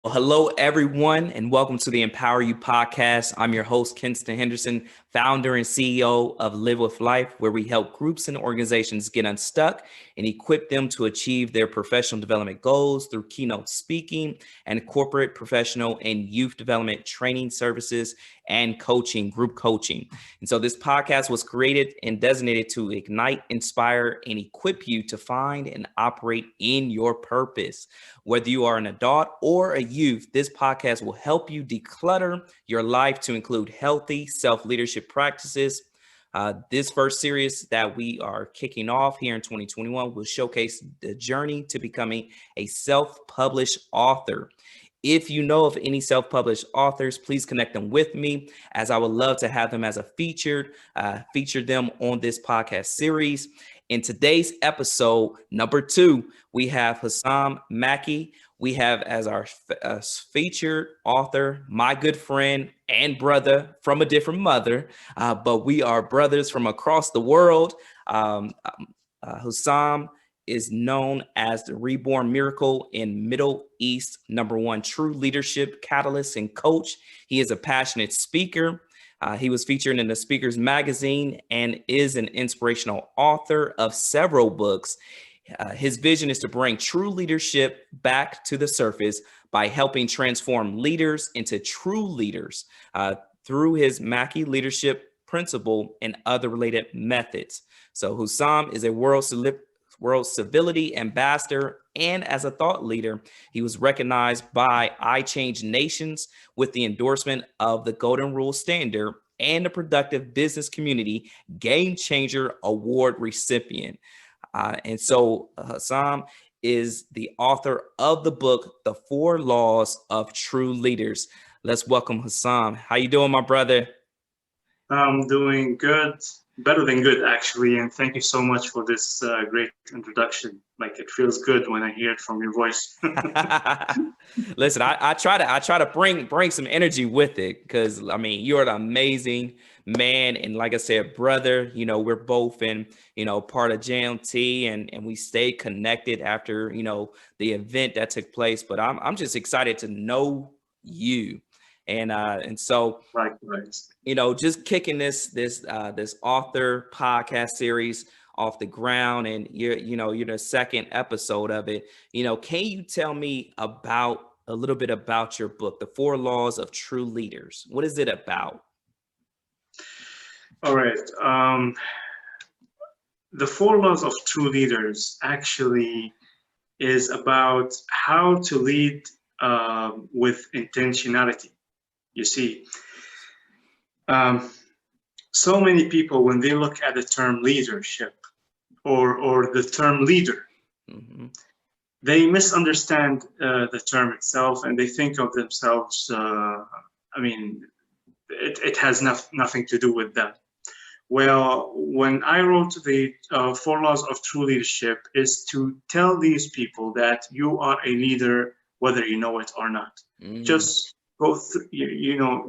Well, hello, everyone, and welcome to the Empower You podcast. I'm your host, Kenston Henderson, founder and CEO of Live with Lyfe, where we help groups and organizations get unstuck and equip them to achieve their professional development goals through keynote speaking and corporate, professional, and youth development training services and coaching, group coaching. And so this podcast was created and designated to ignite, inspire, and equip you to find and operate in your purpose. Whether you are an adult or a youth, this podcast will help you declutter your life to include healthy self-leadership practices. This first series that we are kicking off here in 2021 will showcase the journey to becoming a self-published author. If you know of any self-published authors, please connect them with me, as I would love to have them as a feature them on this podcast series. In today's episode, number 2, we have Houssam Makki. We have as our featured author, my good friend and brother from a different mother, but we are brothers from across the world. Houssam is known as the reborn miracle in Middle East, #1 true leadership catalyst and coach. He is a passionate speaker. He was featured in the Speakers Magazine and is an inspirational author of several books. His vision is to bring true leadership back to the surface by helping transform leaders into true leaders through his Makki leadership principle and other related methods. So Houssam is a world civility ambassador, and as a thought leader, he was recognized by I Change Nations with the endorsement of the Golden Rule Standard and the Productive Business Community Game Changer Award recipient. And so Houssam is the author of the book, The 4 Laws of True Leaders. Let's welcome Houssam. How you doing, my brother? I'm doing good, better than good, actually. And thank you so much for this great introduction. Like, it feels good when I hear it from your voice. Listen, I try to bring some energy with it, because I mean, you're an amazing man, and like I said, brother, you know, we're both in, you know, part of JMT, and we stayed connected after, you know, the event that took place. But I'm just excited to know you, and so Right. you know, just kicking this author podcast series off the ground, and you're the second episode of it. You know, can you tell me about a little bit about your book, The 4 Laws of True Leaders? What is it about? All right. The 4 Laws of True Leaders actually is about how to lead with intentionality. You see, so many people, when they look at the term leadership or the term leader, they misunderstand the term itself, and they think of themselves, it has nothing to do with that. Well, when I wrote the 4 Laws of True Leadership, is to tell these people that you are a leader, whether you know it or not. Just go through,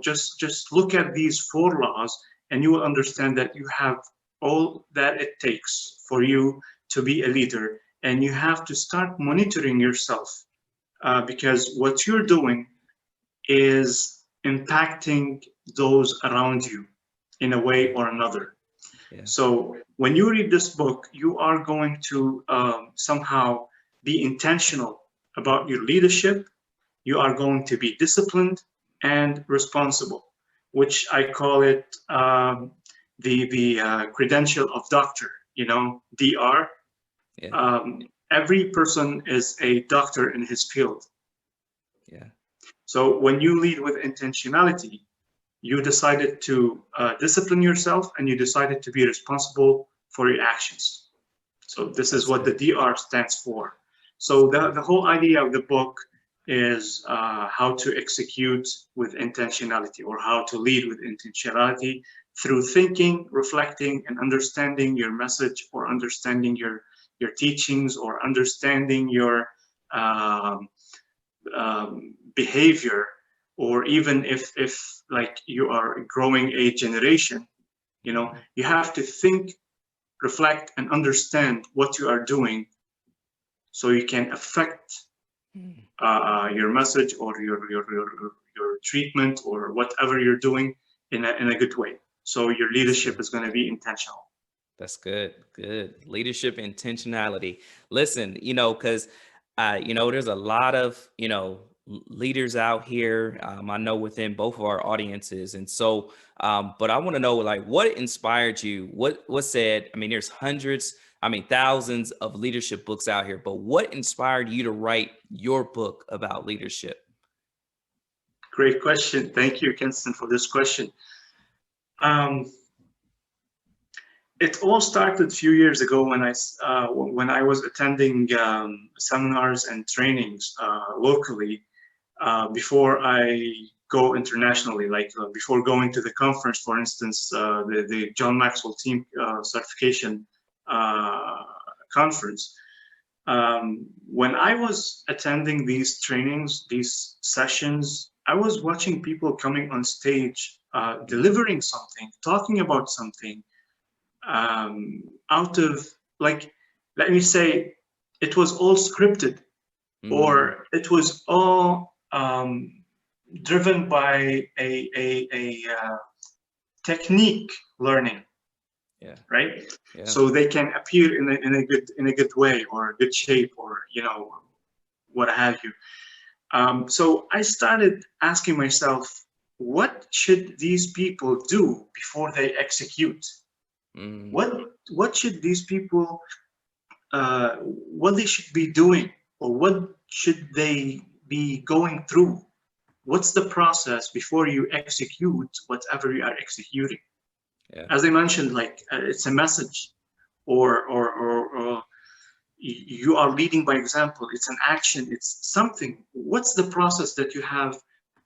just look at these 4 laws, and you will understand that you have all that it takes for you to be a leader. And you have to start monitoring yourself, because what you're doing is impacting those around you in a way or another. Yeah. So when you read this book, you are going to somehow be intentional about your leadership. You are going to be disciplined and responsible, which I call it the credential of doctor, DR. Yeah. Every person is a doctor in his field. Yeah. So when you lead with intentionality, you decided to discipline yourself, and you decided to be responsible for your actions. So this is what the DR stands for. So the whole idea of the book is how to execute with intentionality, or how to lead with intentionality through thinking, reflecting, and understanding your message, or understanding your teachings, or understanding your behavior, or even if like you are growing a generation, you have to think, reflect, and understand what you are doing, so you can affect your message or your treatment or whatever you're doing in a good way. So your leadership is going to be intentional. That's good. Good. Leadership intentionality. Listen, because, there's a lot of, leaders out here. I know within both of our audiences. And so, but I want to know, like, what inspired you? What said, I mean, there's hundreds, thousands of leadership books out here, but what inspired you to write your book about leadership? Great question. Thank you, Kenston, for this question. It all started a few years ago when I was attending seminars and trainings locally before I go internationally, like before going to the conference, for instance, the John Maxwell Team Certification Conference. When I was attending these trainings, these sessions, I was watching people coming on stage, delivering something, talking about something, out of, like, let me say, it was all scripted, or it was all driven by a technique learning. Yeah. Right. Yeah. So they can appear in a good way or a good shape, or what have you. So I started asking myself, what should these people do before they execute? What should these people what they should be doing, or what should they be going through? What's the process before you execute whatever you are executing? Yeah. As I mentioned, like it's a message, or you are leading by example. It's an action. It's something. What's the process that you have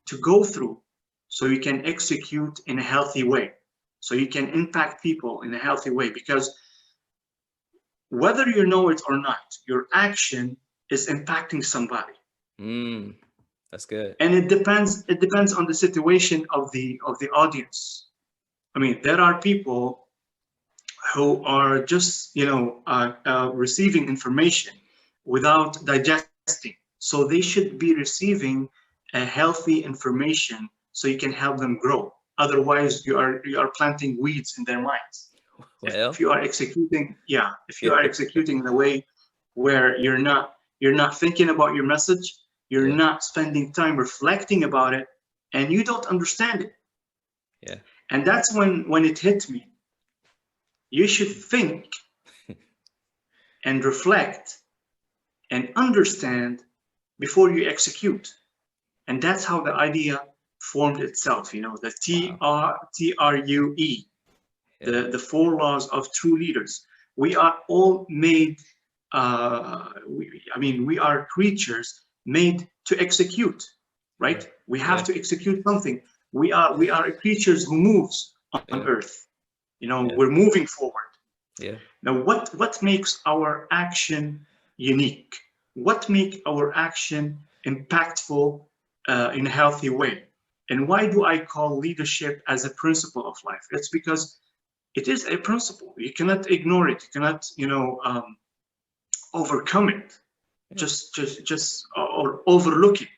to go through so you can execute in a healthy way, so you can impact people in a healthy way? Because whether you know it or not, your action is impacting somebody. That's good. And it depends on the situation of the audience. I mean, there are people who are just receiving information without digesting. So they should be receiving a healthy information so you can help them grow. Otherwise, you are planting weeds in their minds. Well, if you are executing in a way where you're not thinking about your message, you're not spending time reflecting about it, and you don't understand it. Yeah. And that's when it hit me. You should think and reflect and understand before you execute. And that's how the idea formed itself, the TRUE. The 4 laws of true leaders. We are all made, we are creatures made to execute, right? Yeah. We have to execute something. We are creatures who moves on earth. We're moving forward. Yeah. Now, what makes our action unique? What makes our action impactful in a healthy way? And why do I call leadership as a principle of life? It's because it is a principle. You cannot ignore it. You cannot, overcome it. Just or overlook it.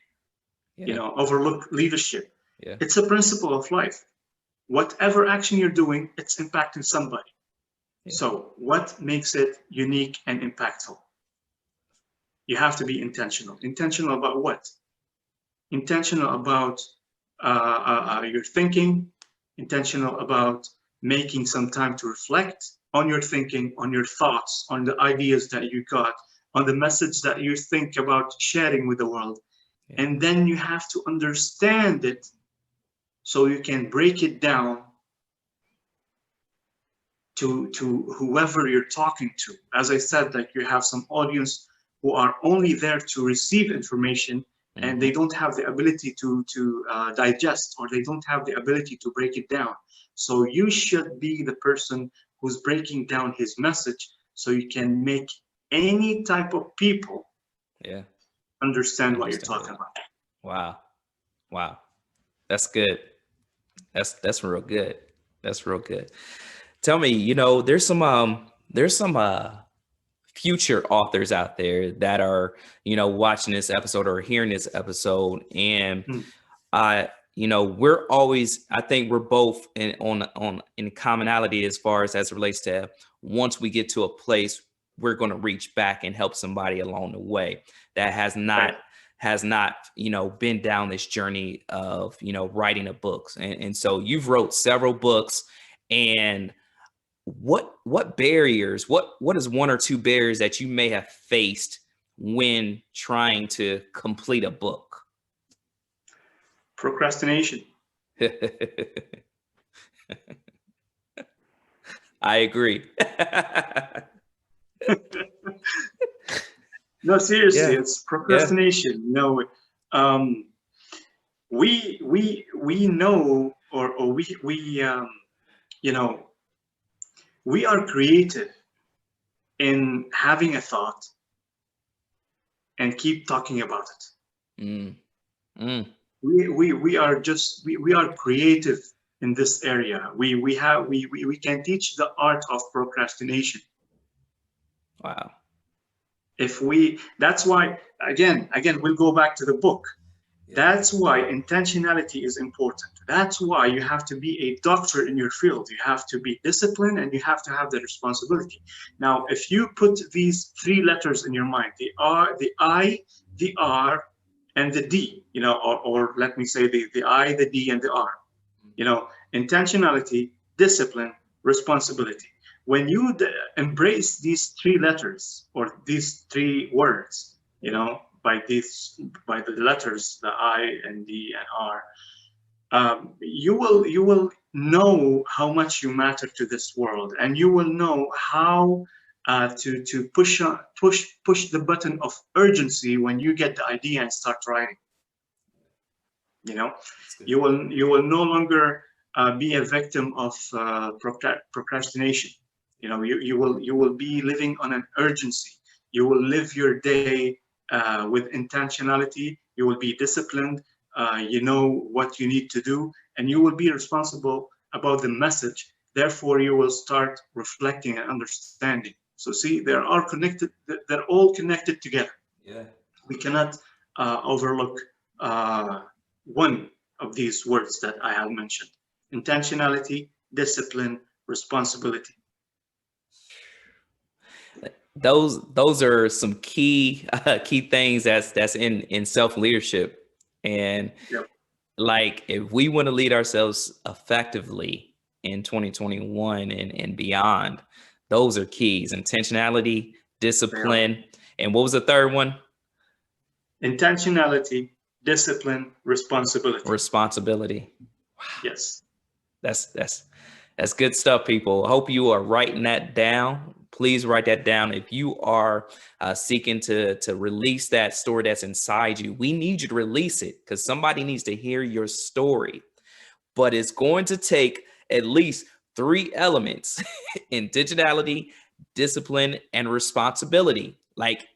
Overlook leadership. Yeah. It's a principle of life. Whatever action you're doing, it's impacting somebody. Yeah. So what makes it unique and impactful? You have to be intentional. Intentional about what? Intentional about your thinking. Intentional about making some time to reflect on your thinking, on your thoughts, on the ideas that you got, on the message that you think about sharing with the world. Yeah. And then you have to understand it so you can break it down to whoever you're talking to. As I said, like, you have some audience who are only there to receive information, and they don't have the ability to digest, or they don't have the ability to break it down. So you should be the person who's breaking down his message so you can make any type of people understand what you're talking about. Wow. That's good. That's real good. That's real good. Tell me, there's some future authors out there that are, watching this episode or hearing this episode. And we're always, I think we're both in commonality as far as it relates to, once we get to a place, we're going to reach back and help somebody along the way that has not been down this journey of, writing a book. And so you've wrote several books. And what barriers, what is one or two barriers that you may have faced when trying to complete a book? Procrastination. I agree. No, seriously, Yeah. it's procrastination. No, we know, or we are creative in having a thought and keep talking about it. We are creative in this area. We can teach the art of procrastination. Wow. That's why, again, we'll go back to the book. That's why intentionality is important. That's why you have to be a doctor in your field. You have to be disciplined and you have to have the responsibility. Now, if you put these three letters in your mind, the I, the R, and the D, or let me say the I, the D, and the R, intentionality, discipline, responsibility. When you embrace these three letters or these three words, by the letters, the I and D and R, you will know how much you matter to this world, and you will know how to push the button of urgency when you get the idea and start writing. You will no longer be a victim of procrastination. You will be living on an urgency. You will live your day with intentionality. You will be disciplined. You know what you need to do, and you will be responsible about the message. Therefore, you will start reflecting and understanding. So see, they're all connected. They're all connected together. Yeah. We cannot overlook one of these words that I have mentioned: intentionality, discipline, responsibility. Those are some key things that's in self-leadership. And like, if we want to lead ourselves effectively in 2021 and beyond, those are keys: intentionality, discipline, and what was the third one? Intentionality, discipline, responsibility. Wow. Yes. That's good stuff, people. I hope you are writing that down. Please write that down. If you are seeking to release that story that's inside you, we need you to release it, because somebody needs to hear your story. But it's going to take at least three elements: intentionality, discipline, and responsibility. Like,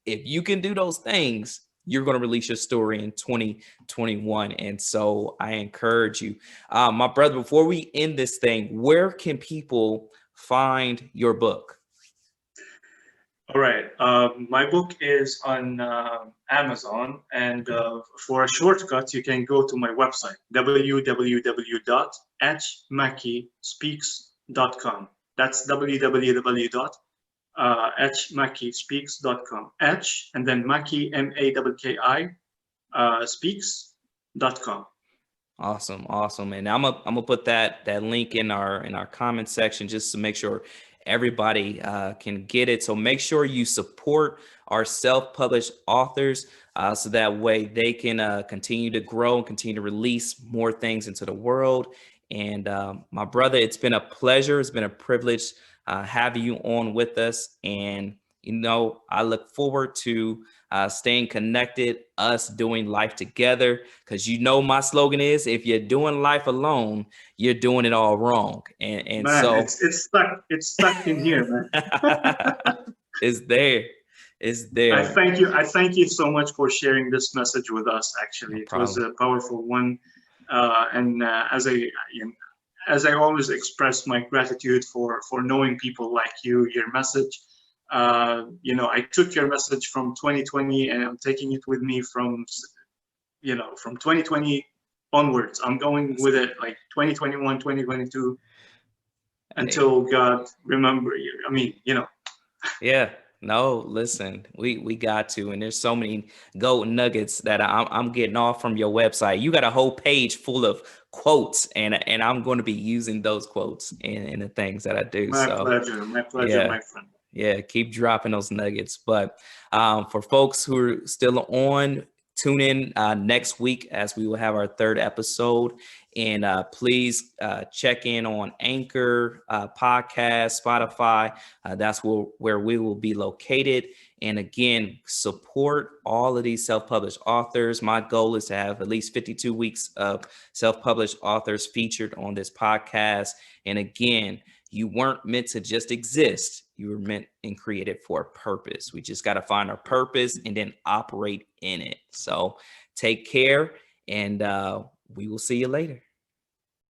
if you can do those things, you're going to release your story in 2021. And so I encourage you, my brother, before we end this thing, where can people find your book? All right. My book is on Amazon, and for a shortcut, you can go to my website, www.hmackispeaks.com. That's www.hmackispeaks.com. H and then Makki, Makki, speaks.com. Awesome. And I'm gonna put that link in our comment section, just to make sure everybody can get it. So make sure you support our self-published authors, so that way they can continue to grow and continue to release more things into the world. And my brother, it's been a pleasure. It's been a privilege having you on with us. And I look forward to staying connected, us doing life together, because my slogan is, if you're doing life alone, you're doing it all wrong. And man, so it's stuck in here, man. It's there. I thank you so much for sharing this message with us. Actually, it was a powerful one, and as I always express my gratitude for knowing people like you, your message I took your message from 2020 and I'm taking it with me from 2020 onwards. I'm going with it like 2021, 2022 until God remember you. I mean, Yeah, no, listen, we got to, and there's so many golden nuggets that I'm getting off from your website. You got a whole page full of quotes, and I'm going to be using those quotes in the things that I do. my So pleasure, my pleasure, yeah, my friend. yeah, keep dropping those nuggets. But for folks who are still on, tune in next week as we will have our third episode. And please check in on Anchor, Podcast, Spotify. That's where we will be located. And again, support all of these self-published authors. My goal is to have at least 52 weeks of self-published authors featured on this podcast. And again, you weren't meant to just exist. You were meant and created for a purpose. We just got to find our purpose and then operate in it. So take care, and we will see you later.